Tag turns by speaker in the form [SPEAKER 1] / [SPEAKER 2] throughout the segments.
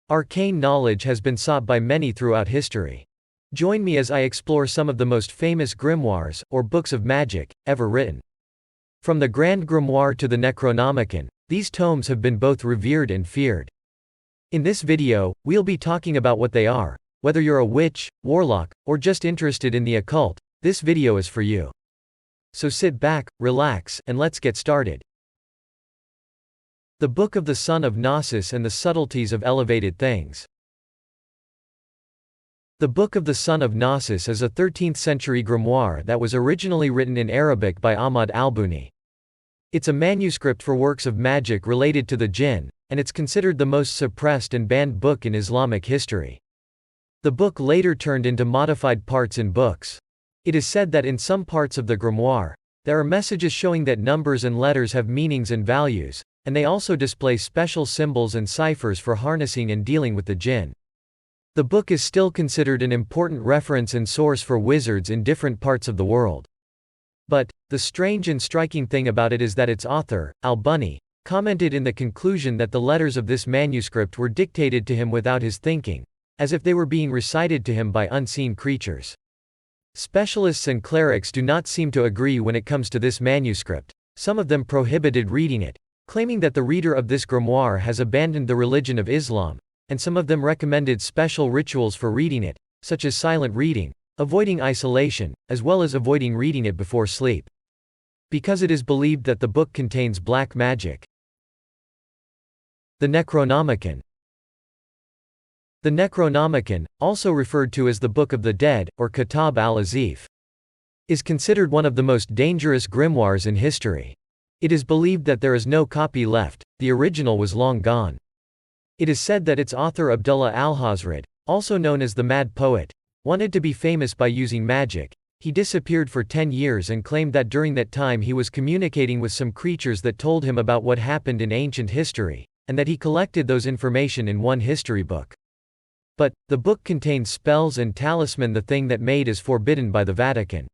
[SPEAKER 1] Arcane knowledge has been sought by many throughout history. Join me as I explore some of the most famous grimoires, or books of magic, ever written. From the Grand Grimoire to the Necronomicon, these tomes have been both revered and feared. In this video, we'll be talking about what they are. Whether you're a witch, warlock, or just interested in the occult, this video is for you. So sit back, relax, and let's get started. The Book of the Son of Gnosis and the Subtleties of Elevated Things. The Book of the Son of Gnosis is a 13th-century grimoire that was originally written in Arabic by Ahmad al-Buni. It's a manuscript for works of magic related to the jinn, and it's considered the most suppressed and banned book in Islamic history. The book later turned into modified parts in books. It is said that in some parts of the grimoire, there are messages showing that numbers and letters have meanings and values, and they also display special symbols and ciphers for harnessing and dealing with the jinn. The book is still considered an important reference and source for wizards in different parts of the world. But, the strange and striking thing about it is that its author, al-Buni, commented in the conclusion that the letters of this manuscript were dictated to him without his thinking, as if they were being recited to him by unseen creatures. Specialists and clerics do not seem to agree when it comes to this manuscript. Some of them prohibited reading it, claiming that the reader of this grimoire has abandoned the religion of Islam, and some of them recommended special rituals for reading it, such as silent reading, avoiding isolation, as well as avoiding reading it before sleep. Because it is believed that the book contains black magic. The Necronomicon. The Necronomicon, also referred to as the Book of the Dead, or Kitab al-Azif, is considered one of the most dangerous grimoires in history. It is believed that there is no copy left, the original was long gone. It is said that its author Abdullah al-Hazred, also known as the Mad Poet, wanted to be famous by using magic. He disappeared for 10 years and claimed that during that time he was communicating with some creatures that told him about what happened in ancient history, and that he collected those information in one history book. But, the book contains spells and talisman. The thing that made is forbidden by the Vatican.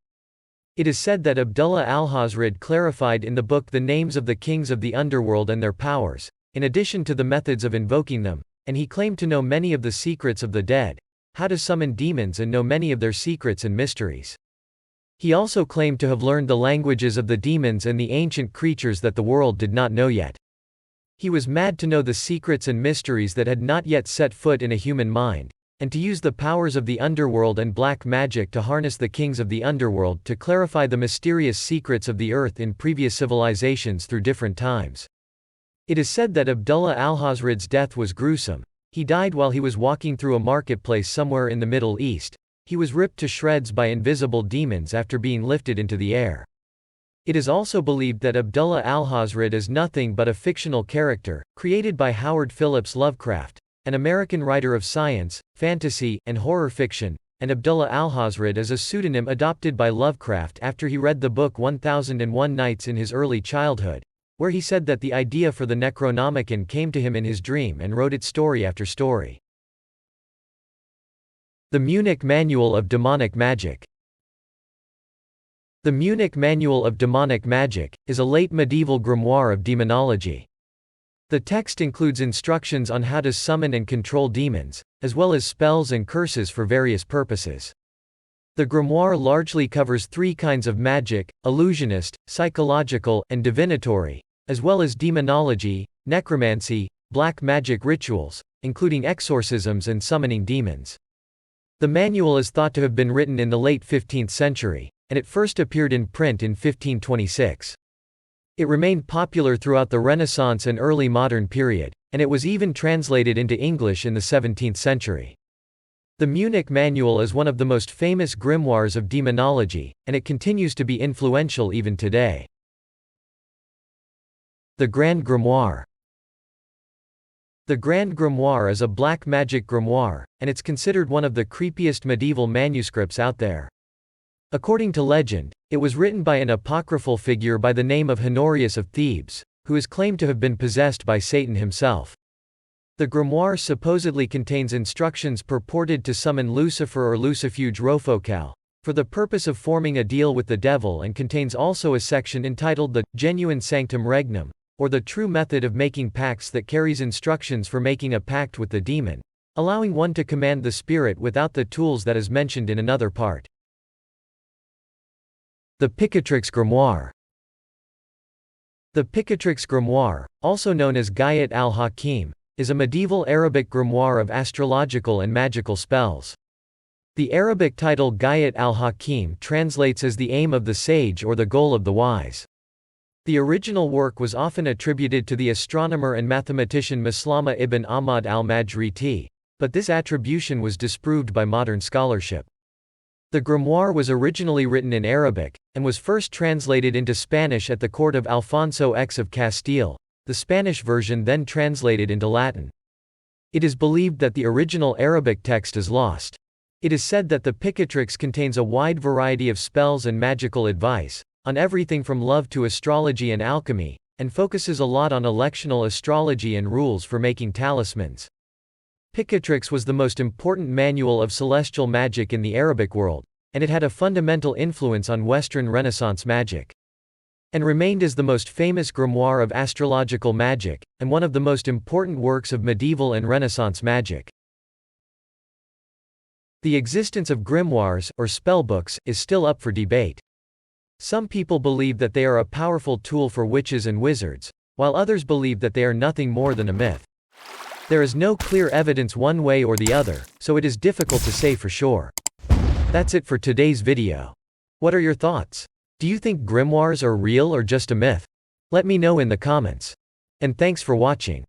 [SPEAKER 1] It is said that Abdullah al-Hazred clarified in the book the names of the kings of the underworld and their powers, in addition to the methods of invoking them, and he claimed to know many of the secrets of the dead, how to summon demons and know many of their secrets and mysteries. He also claimed to have learned the languages of the demons and the ancient creatures that the world did not know yet. He was mad to know the secrets and mysteries that had not yet set foot in a human mind, and to use the powers of the underworld and black magic to harness the kings of the underworld to clarify the mysterious secrets of the earth in previous civilizations through different times. It is said that Abdullah al-Hazred's death was gruesome. He died while he was walking through a marketplace somewhere in the Middle East. He was ripped to shreds by invisible demons after being lifted into the air. It is also believed that Abdullah al-Hazred is nothing but a fictional character, created by Howard Phillips Lovecraft, an American writer of science, fantasy, and horror fiction, and Abdullah al-Hazred is a pseudonym adopted by Lovecraft after he read the book 1001 Nights in his early childhood, where he said that the idea for the Necronomicon came to him in his dream and wrote it story after story. The Munich Manual of Demonic Magic. The Munich Manual of Demonic Magic is a late medieval grimoire of demonology. The text includes instructions on how to summon and control demons, as well as spells and curses for various purposes. The grimoire largely covers three kinds of magic: illusionist, psychological, and divinatory, as well as demonology, necromancy, black magic rituals, including exorcisms and summoning demons. The manual is thought to have been written in the late 15th century, and it first appeared in print in 1526. It remained popular throughout the Renaissance and early modern period, and it was even translated into English in the 17th century. The Munich Manual is one of the most famous grimoires of demonology, and it continues to be influential even today. The Grand Grimoire. The Grand Grimoire is a black magic grimoire, and it's considered one of the creepiest medieval manuscripts out there. According to legend, it was written by an apocryphal figure by the name of Honorius of Thebes, who is claimed to have been possessed by Satan himself. The grimoire supposedly contains instructions purported to summon Lucifer or Lucifuge Rofocal, for the purpose of forming a deal with the devil, and contains also a section entitled the Genuine Sanctum Regnum, or the true method of making pacts that carries instructions for making a pact with the demon, allowing one to command the spirit without the tools that is mentioned in another part. The Pikatrix Grimoire. The Pikatrix Grimoire, also known as Gayat al-Hakim, is a medieval Arabic grimoire of astrological and magical spells. The Arabic title Gayat al-Hakim translates as the aim of the sage or the goal of the wise. The original work was often attributed to the astronomer and mathematician Maslama ibn Ahmad al-Majriti, but this attribution was disproved by modern scholarship. The grimoire was originally written in Arabic, and was first translated into Spanish at the court of Alfonso X of Castile, the Spanish version then translated into Latin. It is believed that the original Arabic text is lost. It is said that the Pikatrix contains a wide variety of spells and magical advice, on everything from love to astrology and alchemy, and focuses a lot on electional astrology and rules for making talismans. Pikatrix was the most important manual of celestial magic in the Arabic world, and it had a fundamental influence on Western Renaissance magic. And remained as the most famous grimoire of astrological magic, and one of the most important works of medieval and Renaissance magic. The existence of grimoires, or spellbooks, is still up for debate. Some people believe that they are a powerful tool for witches and wizards, while others believe that they are nothing more than a myth. There is no clear evidence one way or the other, so it is difficult to say for sure. That's it for today's video. What are your thoughts? Do you think grimoires are real or just a myth? Let me know in the comments. And thanks for watching.